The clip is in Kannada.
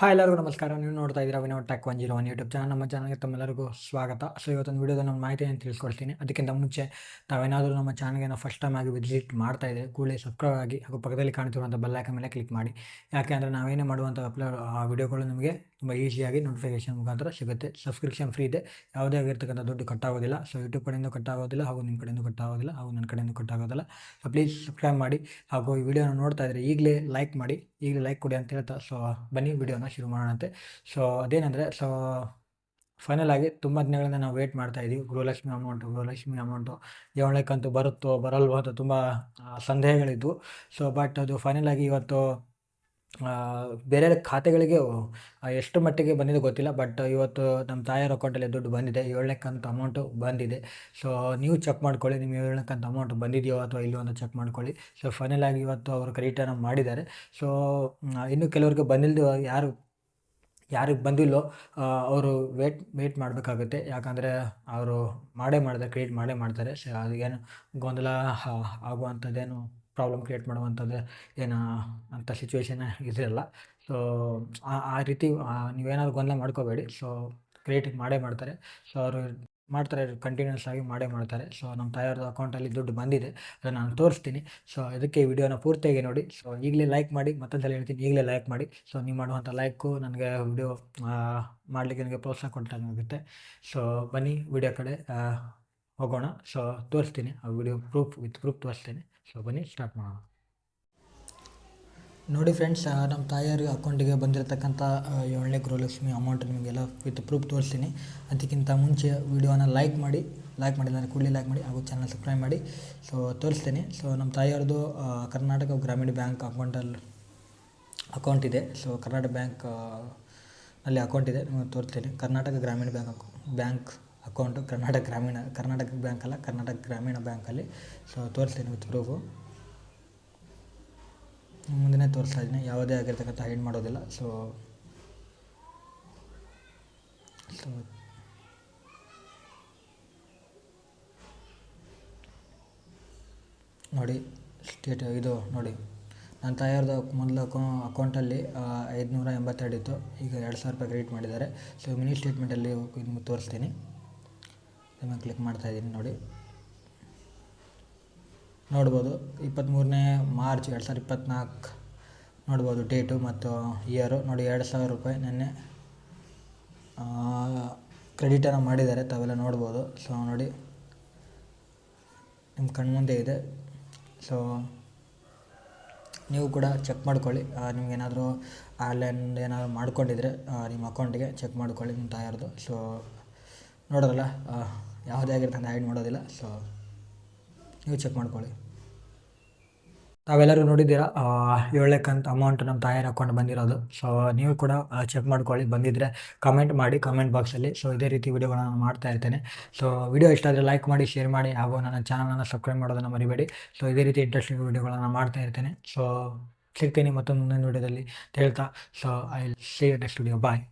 ಹಾಯ್ ಎಲ್ಲರಿಗೂ ನಮಸ್ಕಾರ. ನೀವು ನೋಡ್ತಾ ಇದ್ದೀರಾ ವಿನೋದ್ ಟೆಕ್ 101 ಯೂಟ್ಯೂಬ್ ಚಾನಲ್. ನಮ್ಮ ಚಾನಲ್ಗೆ ತಮ್ಮೆಲ್ಲರಿಗೂ ಸ್ವಾಗತ. ಸೊ ಇವತ್ತೊಂದು ವಿಡಿಯೋದಲ್ಲಿ ನಾನು ಮಾಹಿತಿಯನ್ನು ತಿಳಿಸ್ಕೊಡ್ತೀನಿ. ಅದಕ್ಕಿಂತ ಮುಂಚೆ ತಾವೇನಾದರೂ ನಮ್ಮ ಚಾನಲ್ಗೆ ಫಸ್ಟ್ ಟೈಮ್ ಆಗಿ ವಿಸಿಟ್ ಮಾಡ್ತಾ ಇದ್ದರೆ ಕೂಡಲೇ ಸಬ್ಸ್ಕ್ರೈಬ್ ಆಗಿ ಹಾಗೂ ಪಕ್ಕದಲ್ಲಿ ಕಾಣ್ತಿರುವಂಥ ಬೆಲ್ ಐಕಾನ್ ಮೇಲೆ ಕ್ಲಿಕ್ ಮಾಡಿ. ಯಾಕೆ ಅಂದರೆ ನಾವೇನೇ ಮಾಡುವಂಥ ವಿಡಿಯೋಗಳು ನಿಮಗೆ ತುಂಬ ಈಸಿಯಾಗಿ ನೋಟಿಫಿಕೇಶನ್ ಮುಖಾಂತರ ಸಿಗುತ್ತೆ. ಸಬ್ಸ್ಕ್ರಿಪ್ಷನ್ ಫ್ರೀ ಇದೆ, ಯಾವುದೇ ಆಗಿರ್ತಕ್ಕಂಥ ದುಡ್ಡು ಕಟ್ಟಾಗೋದಿಲ್ಲ. ಸೊ ಯೂಟ್ಯೂಬ್ ಕಡೆಯಿಂದ ಕಟ್ಟಾಗೋದಿಲ್ಲ, ಹಾಗೂ ನಿಮ್ಮ ಕಡೆಯಿಂದ ಕಟ್ಟಾಗೋದಿಲ್ಲ, ಹಾಗೂ ನನ್ನ ಕಡೆಯಿಂದ ಕಟ್ಟಾಗೋದಿಲ್ಲ. ಸೊ ಪ್ಲೀಸ್ ಸಬ್ಸ್ಕ್ರೈಬ್ ಮಾಡಿ, ಹಾಗೂ ಈ ವಿಡಿಯೋನ ನೋಡ್ತಾ ಇದ್ದರೆ ಈಗಲೇ ಲೈಕ್ ಮಾಡಿ, ಈಗಲೇ ಲೈಕ್ ಕೊಡಿ ಅಂತ ಹೇಳ್ತಾ ಸೊ ಬನ್ನಿ ವಿಡಿಯೋನ ಶುರು ಮಾಡೋಣಂತೆ. ಸೊ ಅದೇನೆಂದರೆ ಫೈನಲ್ ಆಗಿ ತುಂಬ ದಿನಗಳಿಂದ ನಾವು ವೇಟ್ ಮಾಡ್ತಾ ಇದ್ದೀವಿ. ಗೃಹಲಕ್ಷ್ಮಿ ಅಮೌಂಟು 7ನೇ ಕಂತು ಬರುತ್ತೋ ಬರಲ್ವೋ ಅಂತ ತುಂಬ ಸಂದೇಹಗಳಿದ್ವು. ಸೊ ಬಟ್ ಅದು ಫೈನಲ್ ಆಗಿ ಇವತ್ತು ಬೇರೆ ಖಾತೆಗಳಿಗೆ ಎಷ್ಟು ಮಟ್ಟಿಗೆ ಬಂದಿದೆ ಗೊತ್ತಿಲ್ಲ. ಬಟ್ ಇವತ್ತು ನಮ್ಮ ತಾಯಿಯವ್ರ ಅಕೌಂಟಲ್ಲಿ ದುಡ್ಡು ಬಂದಿದೆ. 7ನೇ ಕಂತು ಅಮೌಂಟು ಬಂದಿದೆ. ಸೊ ನೀವು ಚೆಕ್ ಮಾಡ್ಕೊಳ್ಳಿ, ನಿಮ್ಮ 7ನೇ ಕಂತು ಅಮೌಂಟ್ ಬಂದಿದೆಯೋ ಅಥವಾ ಇಲ್ಲವೋ ಅಂತ ಚೆಕ್ ಮಾಡ್ಕೊಳ್ಳಿ. ಸೊ ಫೈನಲ್ ಆಗಿ ಇವತ್ತು ಅವರು ಕ್ರೆಡಿಟನ್ನು ಮಾಡಿದ್ದಾರೆ. ಸೊ ಇನ್ನು ಕೆಲವರಿಗೆ ಬಂದಿಲ್ಲದೆ ಯಾರಿಗೆ ಬಂದಿಲ್ಲೋ ಅವರು ವೇಟ್ ಮಾಡಬೇಕಾಗುತ್ತೆ. ಯಾಕಂದರೆ ಅವರು ಮಾಡಿದ್ರೆ ಕ್ರಿಯೇಟ್ ಮಾಡ್ತಾರೆ. ಸೊ ಅದೇನು ಗೊಂದಲ ಆಗುವಂಥದ್ದೇನು ಪ್ರಾಬ್ಲಮ್ ಕ್ರಿಯೇಟ್ ಮಾಡುವಂಥದ್ದು ಏನು ಅಂಥ ಸಿಚುವೇಶನ್ ಇದಿರಲ್ಲ. ಸೊ ಆ ರೀತಿ ನೀವೇನಾದ್ರು ಗೊಂದಲ ಮಾಡ್ಕೋಬೇಡಿ. ಸೊ ಕ್ರಿಯೇಟ್ ಮಾಡ್ತಾರೆ. ಸೊ ಅವರು ಮಾಡ್ತಾರೆ, ಕಂಟಿನ್ಯೂಸ್ ಆಗಿ ಮಾಡ್ತಾರೆ. ಸೊ ನಮ್ಮ ತಾಯಿಯವ್ರದ್ದು ಅಕೌಂಟಲ್ಲಿ ದುಡ್ಡು ಬಂದಿದೆ, ಅದನ್ನು ನಾನು ತೋರಿಸ್ತೀನಿ. ಸೊ ಇದಕ್ಕೆ ಈ ವಿಡಿಯೋನ ಪೂರ್ತಿಯಾಗಿ ನೋಡಿ. ಸೊ ಈಗಲೇ ಲೈಕ್ ಮಾಡಿ, ಮತ್ತೊಂದ್ಸಲ ಹೇಳ್ತೀನಿ, ಈಗಲೇ ಲೈಕ್ ಮಾಡಿ. ಸೊ ನೀವು ಮಾಡುವಂಥ ಲೈಕು ನನಗೆ ವಿಡಿಯೋ ಮಾಡಲಿಕ್ಕೆ ನನಗೆ ಪ್ರೋತ್ಸಾಹ ಕೊಟ್ಟಾಗುತ್ತೆ. ಸೊ ಬನ್ನಿ ವಿಡಿಯೋ ಕಡೆ ಹೋಗೋಣ. ಸೊ ತೋರಿಸ್ತೀನಿ ಆ ವಿಡಿಯೋ ವಿತ್ ಪ್ರೂಫ್ ತೋರಿಸ್ತೀನಿ. ಸೊ ಬನ್ನಿ ಸ್ಟಾರ್ಟ್ ಮಾಡೋಣ. ನೋಡಿ ಫ್ರೆಂಡ್ಸ್, ನಮ್ಮ ತಾಯಿಯವ್ರಿಗೆ ಅಕೌಂಟಿಗೆ ಬಂದಿರತಕ್ಕಂಥ 7ನೇ ಗೃಹಲಕ್ಷ್ಮಿ ಅಮೌಂಟ್ ನಿಮಗೆಲ್ಲ ವಿತ್ ಪ್ರೂಫ್ ತೋರಿಸ್ತೀನಿ. ಅದಕ್ಕಿಂತ ಮುಂಚೆ ವಿಡಿಯೋನ ಲೈಕ್ ಮಾಡಿಲ್ಲ ಕೂಡಲೇ ಲೈಕ್ ಮಾಡಿ, ಹಾಗೂ ಚಾನಲ್ ಸಬ್ಸ್ಕ್ರೈಬ್ ಮಾಡಿ. ಸೊ ತೋರಿಸ್ತೀನಿ. ಸೊ ನಮ್ಮ ತಾಯಿಯವ್ರದ್ದು ಕರ್ನಾಟಕ ಗ್ರಾಮೀಣ ಬ್ಯಾಂಕ್ ಅಕೌಂಟ್ ಇದೆ. ಸೊ ಕರ್ನಾಟಕ ಬ್ಯಾಂಕ್ ಅಕೌಂಟ್ ಇದೆ, ನಿಮಗೆ ತೋರಿಸ್ತೀನಿ. ಕರ್ನಾಟಕ ಗ್ರಾಮೀಣ ಬ್ಯಾಂಕ್ ಅಕೌಂಟು ಕರ್ನಾಟಕ ಬ್ಯಾಂಕ್ ಅಲ್ಲ, ಕರ್ನಾಟಕ ಗ್ರಾಮೀಣ ಬ್ಯಾಂಕಲ್ಲಿ. ಸೊ ತೋರಿಸ್ತೀನಿ ವಿತ್ ಪ್ರೂಫು. ಮುಂದೆ ತೋರಿಸ್ತಾ ಇದ್ದೀನಿ, ಯಾವುದೇ ಆಗಿರ್ತಕ್ಕಂಥ ಹೈಡ್ ಮಾಡೋದಿಲ್ಲ. ಸೊ ನೋಡಿ ಇದು ನೋಡಿ, ನನ್ನ ತಾಯಿಯವ್ರದ್ದು ಮೊದಲು ಅಕೌಂಟಲ್ಲಿ 582 ಇತ್ತು, ಈಗ 2000 ರೂಪಾಯಿ ಕ್ರೆಡಿಟ್ ಮಾಡಿದ್ದಾರೆ. ಸೊ ಮಿನಿ ಸ್ಟೇಟ್ಮೆಂಟಲ್ಲಿ ನಿಮಗೆ ತೋರಿಸ್ತೀನಿ. ನಿಮಗೆ ಕ್ಲಿಕ್ ಮಾಡ್ತಾಯಿದ್ದೀನಿ. ನೋಡ್ಬೋದು 23ನೇ ಮಾರ್ಚ್ 2024 ನೋಡ್ಬೋದು ಡೇಟು ಮತ್ತು ಇಯರು. ನೋಡಿ 2000 ರೂಪಾಯಿ ನೆನ್ನೆ ಕ್ರೆಡಿಟನ್ನು ಮಾಡಿದ್ದಾರೆ, ತಾವೆಲ್ಲ ನೋಡ್ಬೋದು. ಸೊ ನೋಡಿ ನಿಮ್ಮ ಕಣ್ಮುಂದೆ ಇದೆ. ಸೊ ನೀವು ಕೂಡ ಚೆಕ್ ಮಾಡ್ಕೊಳ್ಳಿ. ನಿಮಗೇನಾದರೂ ಆನ್ಲೈನ್ ಏನಾದರೂ ಮಾಡ್ಕೊಂಡಿದ್ರೆ ನಿಮ್ಮ ಅಕೌಂಟಿಗೆ ಚೆಕ್ ಮಾಡ್ಕೊಳ್ಳಿ ನಿಮ್ಮ ತಾಯಿಯವ್ರದ್ದು. ಸೊ ನೋಡೋದಲ್ಲ, ಯಾವುದೇ ಆಗಿರ್ತಂತ ಹೈಡ್ ಮಾಡೋದಿಲ್ಲ. ಸೊ ನೀವು ಚೆಕ್ ಮಾಡ್ಕೊಳ್ಳಿ. ತಾವೆಲ್ಲರೂ ನೋಡಿದ್ದೀರಾ 7ನೇ ಕಂತು ಅಮೌಂಟ್ ನಮ್ಮ ತಾಯಿಯರ ಅಕೌಂಟ್ ಬಂದಿರೋದು. ಸೊ ನೀವು ಕೂಡ ಚೆಕ್ ಮಾಡ್ಕೊಳ್ಳಿ, ಬಂದಿದ್ದರೆ ಕಮೆಂಟ್ ಮಾಡಿ ಕಮೆಂಟ್ ಬಾಕ್ಸಲ್ಲಿ. ಸೊ ಇದೇ ರೀತಿ ವಿಡಿಯೋಗಳನ್ನ ನಾನು ಮಾಡ್ತಾ ಇರ್ತೇನೆ. ಸೊ ವಿಡಿಯೋ ಇಷ್ಟ ಆದರೆ ಲೈಕ್ ಮಾಡಿ, ಶೇರ್ ಮಾಡಿ, ಹಾಗೂ ನನ್ನ ಚಾನಲನ್ನು ಸಬ್ಸ್ಕ್ರೈಬ್ ಮಾಡೋದನ್ನು ಮರಿಬೇಡಿ. ಸೊ ಇದೇ ರೀತಿ ಇಂಟ್ರೆಸ್ಟಿಂಗ್ ವಿಡಿಯೋಗಳನ್ನು ಮಾಡ್ತಾ ಇರ್ತೇನೆ. ಸೊ ಸಿಗ್ತೀನಿ ಮತ್ತೊಂದು ವಿಡಿಯೋದಲ್ಲಿ ಹೇಳ್ತಾ. So I will see you next video. Bye.